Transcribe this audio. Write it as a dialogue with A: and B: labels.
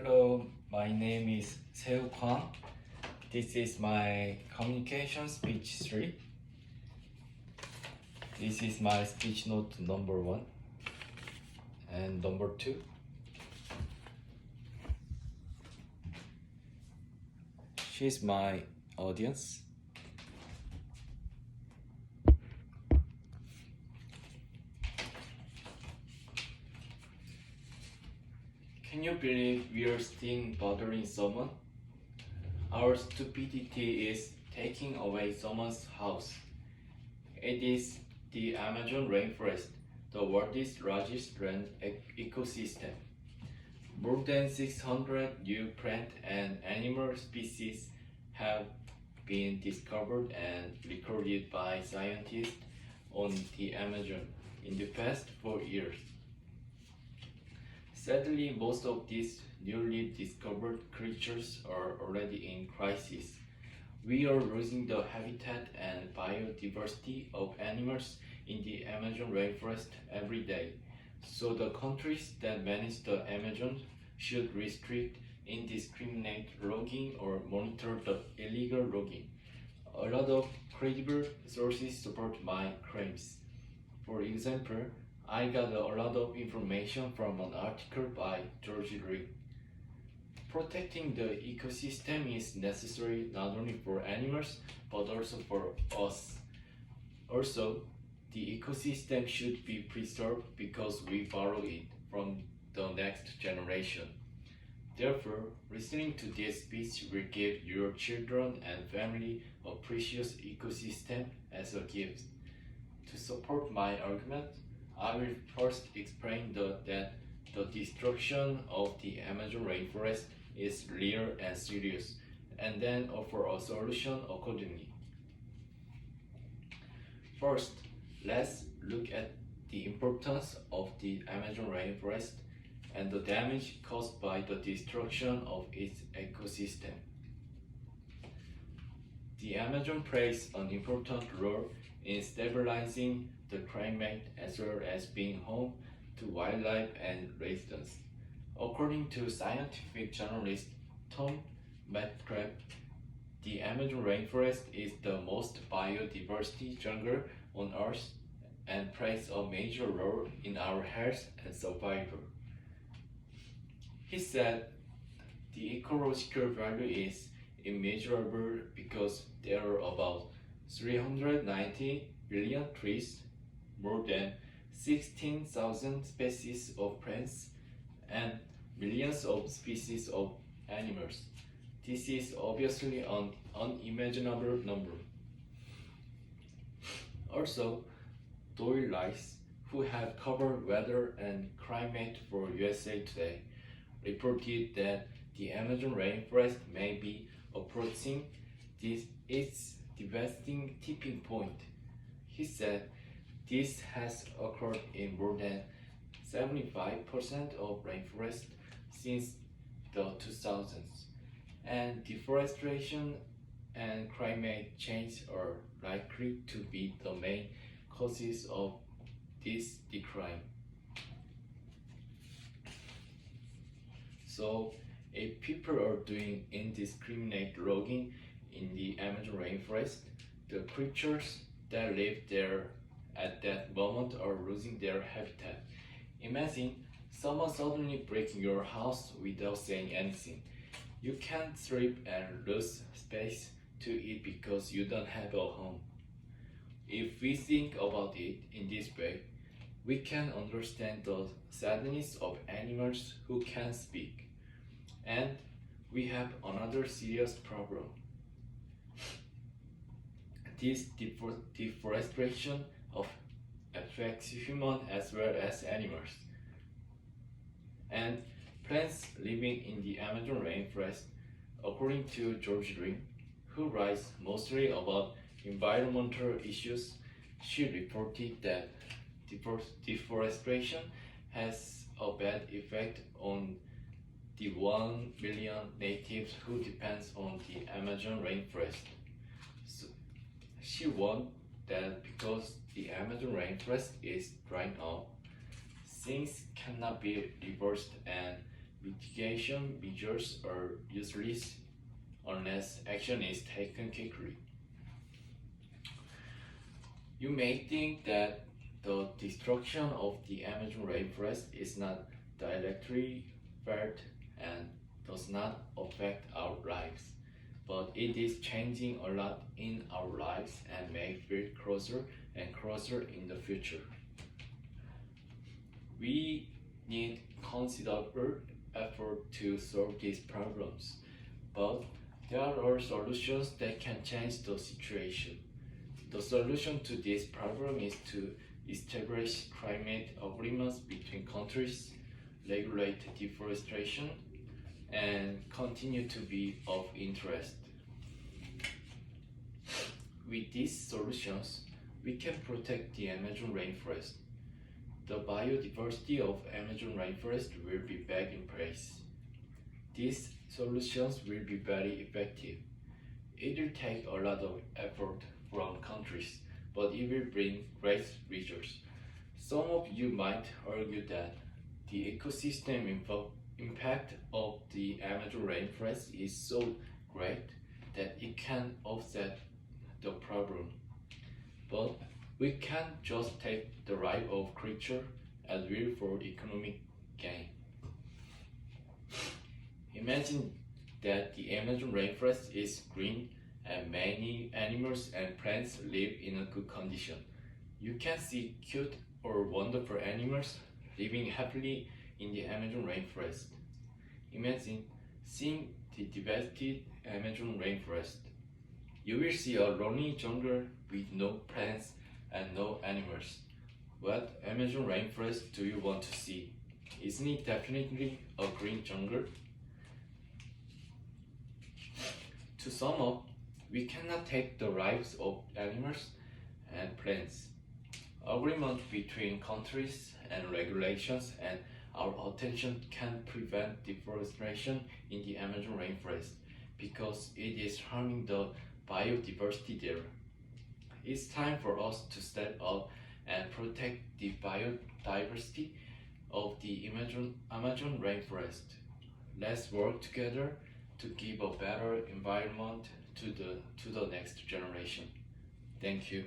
A: Hello, my name is Seo Kwang. This is my communication speech 3. This is my speech note number 1 and number 2. She's my audience. Can you believe we are still bothering someone? Our stupidity is taking away someone's house. It is the Amazon rainforest, the world's largest land ecosystem. More than 600 new plant and animal species have been discovered and recorded by scientists on the Amazon in the past 4 years. Sadly, most of these newly discovered creatures are already in crisis. We are losing the habitat and biodiversity of animals in the Amazon rainforest every day. So the countries that manage the Amazon should restrict indiscriminate logging or monitor the illegal logging. A lot of credible sources support my claims. For example, I got a lot of information from an article by George Ring. Protecting the ecosystem is necessary not only for animals but also for us. Also, the ecosystem should be preserved because we borrow it from the next generation. Therefore, listening to this speech will give your children and family a precious ecosystem as a gift. To support my argument, I will first explain that the destruction of the Amazon rainforest is real and serious, and then offer a solution accordingly. First, let's look at the importance of the Amazon rainforest and the damage caused by the destruction of its ecosystem. The Amazon plays an important role in stabilizing the climate as well as being home to wildlife and residents. According to scientific journalist Tom Metcalf, the Amazon rainforest is the most biodiversity jungle on Earth and plays a major role in our health and survival. He said the ecological value is immeasurable because there are about 390 billion trees, more than 16,000 species of plants, and millions of species of animals. This is obviously an unimaginable number. Also, Doyle Rice, who have covered weather and climate for USA Today, reported that the Amazon rainforest may be approaching its devastating tipping point. He said this has occurred in more than 75% of rainforest since the 2000s, and deforestation and climate change are likely to be the main causes of this decline. So, if people are doing indiscriminate logging in the Amazon rainforest, the creatures that live there at that moment are losing their habitat. Imagine someone suddenly breaking your house without saying anything. You can't sleep and lose space to eat because you don't have a home. If we think about it in this way, we can understand the sadness of animals who can't speak. And we have another serious problem. This deforestation affects humans as well as animals. And plants living in the Amazon rainforest, according to George Ring, who writes mostly about environmental issues, she reported that deforestation has a bad effect on the 1 million natives who depends on the Amazon rainforest. So she warned that because the Amazon rainforest is drying up, things cannot be reversed and mitigation measures are useless unless action is taken quickly. You may think that the destruction of the Amazon rainforest is not directly felt and does not affect our lives, but it is changing a lot in our lives and may feel closer and closer in the future. We need considerable effort to solve these problems, but there are solutions that can change the situation. The solution to this problem is to establish climate agreements between countries, regulate deforestation, and continue to be of interest. With these solutions, we can protect the Amazon rainforest. The biodiversity of Amazon rainforest will be back in place. These solutions will be very effective. It will take a lot of effort from countries, but it will bring great results. Some of you might argue that the ecosystem impact of the Amazon rainforest is so great that it can offset the problem. But we can't just take the right of creature as will for economic gain. Imagine that the Amazon rainforest is green and many animals and plants live in a good condition. You can see cute or wonderful animals living happily in the Amazon rainforest. Imagine seeing the devastated Amazon rainforest. You will see a lonely jungle with no plants and no animals. What Amazon rainforest do you want to see? Isn't it definitely a green jungle? To sum up, we cannot take the lives of animals and plants. Agreement between countries and regulations and our attention can prevent deforestation in the Amazon rainforest because it is harming the biodiversity there. It's time for us to step up and protect the biodiversity of the Amazon rainforest. Let's work together to give a better environment to the next generation. Thank you.